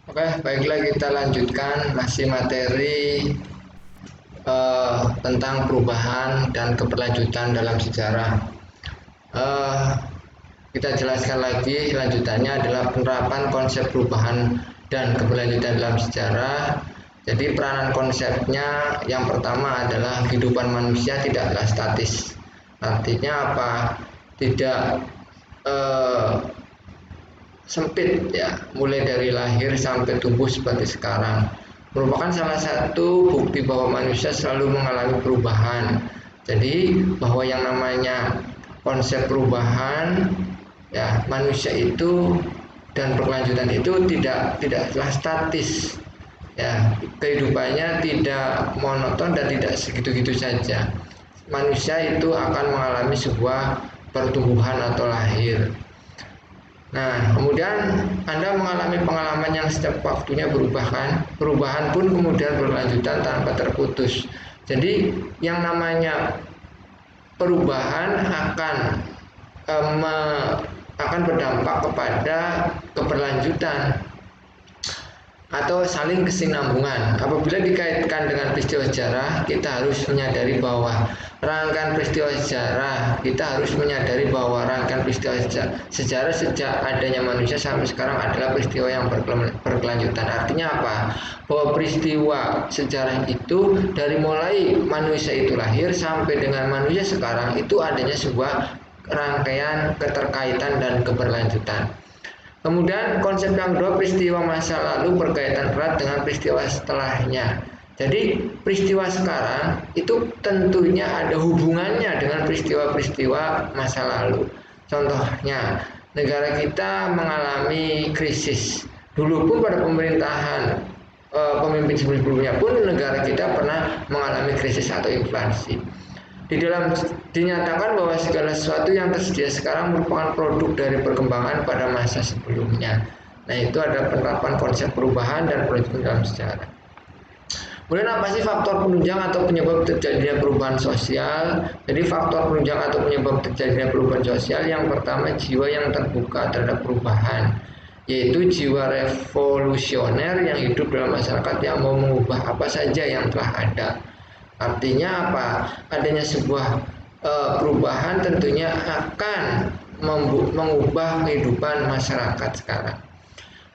Oke, baiklah kita lanjutkan masih materi tentang perubahan dan keberlanjutan dalam sejarah. Eh, kita jelaskan lagi, lanjutannya adalah penerapan konsep perubahan dan keberlanjutan dalam sejarah. Jadi peranan konsepnya yang pertama adalah kehidupan manusia tidaklah statis. Artinya apa? Tidak eh, sempit ya, mulai dari lahir sampai tumbuh seperti sekarang, merupakan salah satu bukti bahwa manusia selalu mengalami perubahan. Jadi bahwa yang namanya konsep perubahan ya, manusia itu dan berkelanjutan itu tidaklah statis ya, kehidupannya tidak monoton dan tidak segitu-gitu saja. Manusia itu akan mengalami sebuah pertumbuhan atau lahir. Nah, kemudian Anda mengalami pengalaman yang setiap waktunya berubah kan? Perubahan pun kemudian berlanjutan tanpa terputus. Jadi yang namanya perubahan akan berdampak kepada keberlanjutan atau saling kesinambungan. Apabila dikaitkan dengan peristiwa sejarah, kita harus menyadari bahwa rangkaian peristiwa sejarah, kita harus menyadari bahwa rangkaian peristiwa sejarah sejak adanya manusia sampai sekarang adalah peristiwa yang berkelanjutan. Artinya apa? Bahwa peristiwa sejarah itu dari mulai manusia itu lahir sampai dengan manusia sekarang itu adanya sebuah rangkaian keterkaitan dan keberlanjutan. Kemudian konsep yang kedua, peristiwa masa lalu berkaitan erat dengan peristiwa setelahnya. Jadi peristiwa sekarang itu tentunya ada hubungannya dengan peristiwa-peristiwa masa lalu. Contohnya, negara kita mengalami krisis. Dulu pun pada pemerintahan pemimpin sebelumnya pun negara kita pernah mengalami krisis atau inflasi. Di dalam dinyatakan bahwa segala sesuatu yang tersedia sekarang merupakan produk dari perkembangan pada masa sebelumnya. Nah, itu ada penerapan konsep perubahan dan perubahan dalam sejarah. Kemudian apa sih faktor penunjang atau penyebab terjadinya perubahan sosial? Jadi faktor penunjang atau penyebab terjadinya perubahan sosial yang pertama jiwa yang terbuka terhadap perubahan, yaitu jiwa revolusioner yang hidup dalam masyarakat yang mau mengubah apa saja yang telah ada. Artinya apa? Adanya sebuah perubahan tentunya akan mengubah kehidupan masyarakat sekarang.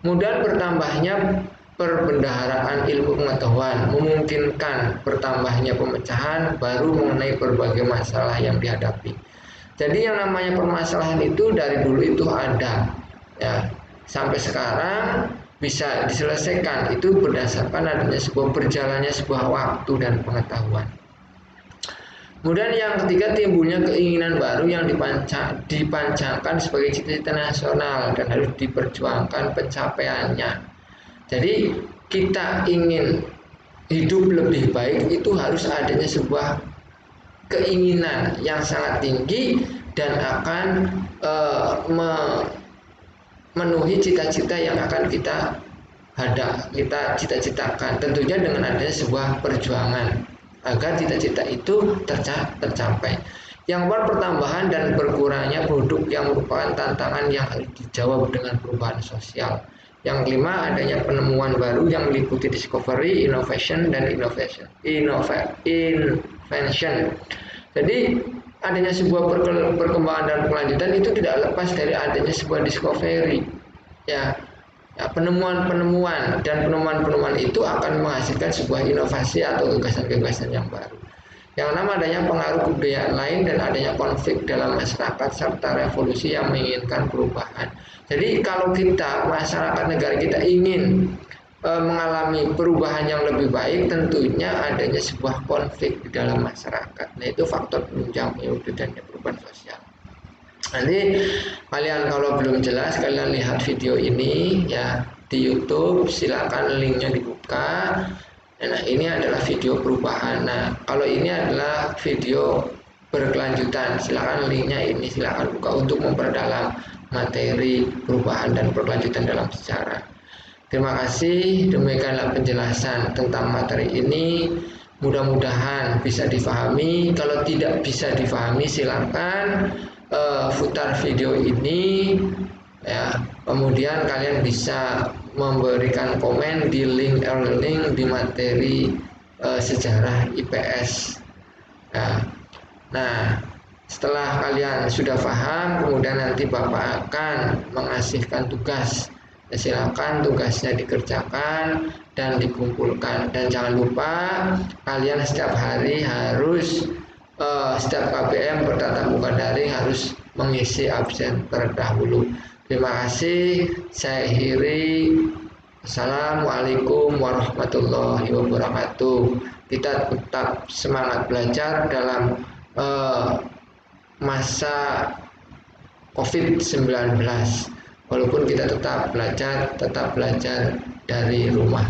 Kemudian bertambahnya perbendaharaan ilmu pengetahuan memungkinkan bertambahnya pemecahan baru mengenai berbagai masalah yang dihadapi. Jadi yang namanya permasalahan itu dari dulu itu ada, ya, sampai sekarang bisa diselesaikan itu berdasarkan adanya sebuah berjalannya sebuah waktu dan pengetahuan. Kemudian yang ketiga, timbulnya keinginan baru yang dipancarkan sebagai cita-cita nasional dan harus diperjuangkan pencapaiannya. Jadi kita ingin hidup lebih baik itu harus adanya sebuah keinginan yang sangat tinggi dan akan memenuhi cita-cita yang akan kita cita-citakan, tentunya dengan adanya sebuah perjuangan agar cita-cita itu tercapai. Yang keempat, pertambahan dan berkurangnya produk yang merupakan tantangan yang harus dijawab dengan perubahan sosial. Yang kelima, adanya penemuan baru yang meliputi discovery, innovation, dan invention. Jadi adanya sebuah perkembangan dan kelanjutan itu tidak lepas dari adanya sebuah discovery, ya, penemuan-penemuan, dan penemuan-penemuan itu akan menghasilkan sebuah inovasi atau gagasan-gagasan yang baru. Yang enam, adanya pengaruh kebudayaan lain dan adanya konflik dalam masyarakat serta revolusi yang menginginkan perubahan. Jadi kalau kita, masyarakat negara kita ingin mengalami perubahan yang lebih baik, tentunya adanya sebuah konflik di dalam masyarakat. Nah, itu faktor penunjang mewujudkannya perubahan sosial. Nanti kalian kalau belum jelas, kalian lihat video ini ya di YouTube, silakan linknya dibuka. Nah, ini adalah video perubahan. Nah, kalau ini adalah video berkelanjutan, silakan linknya ini, silakan buka untuk memperdalam materi perubahan dan berkelanjutan dalam sejarah. Terima kasih, demikianlah penjelasan tentang materi ini. Mudah-mudahan bisa difahami. Kalau tidak bisa difahami, silakan putar video ini, ya. Kemudian kalian bisa memberikan komen di link e-learning di materi sejarah IPS. Nah, setelah kalian sudah paham, kemudian nanti Bapak akan mengasihkan tugas. Silakan tugasnya dikerjakan dan dikumpulkan. Dan jangan lupa kalian setiap hari harus setiap KBM bertatap muka daring harus mengisi absen terdahulu. Terima kasih. Saya akhiri. Assalamualaikum warahmatullahi wabarakatuh. Kita tetap semangat belajar dalam masa COVID-19. Walaupun kita tetap belajar dari rumah.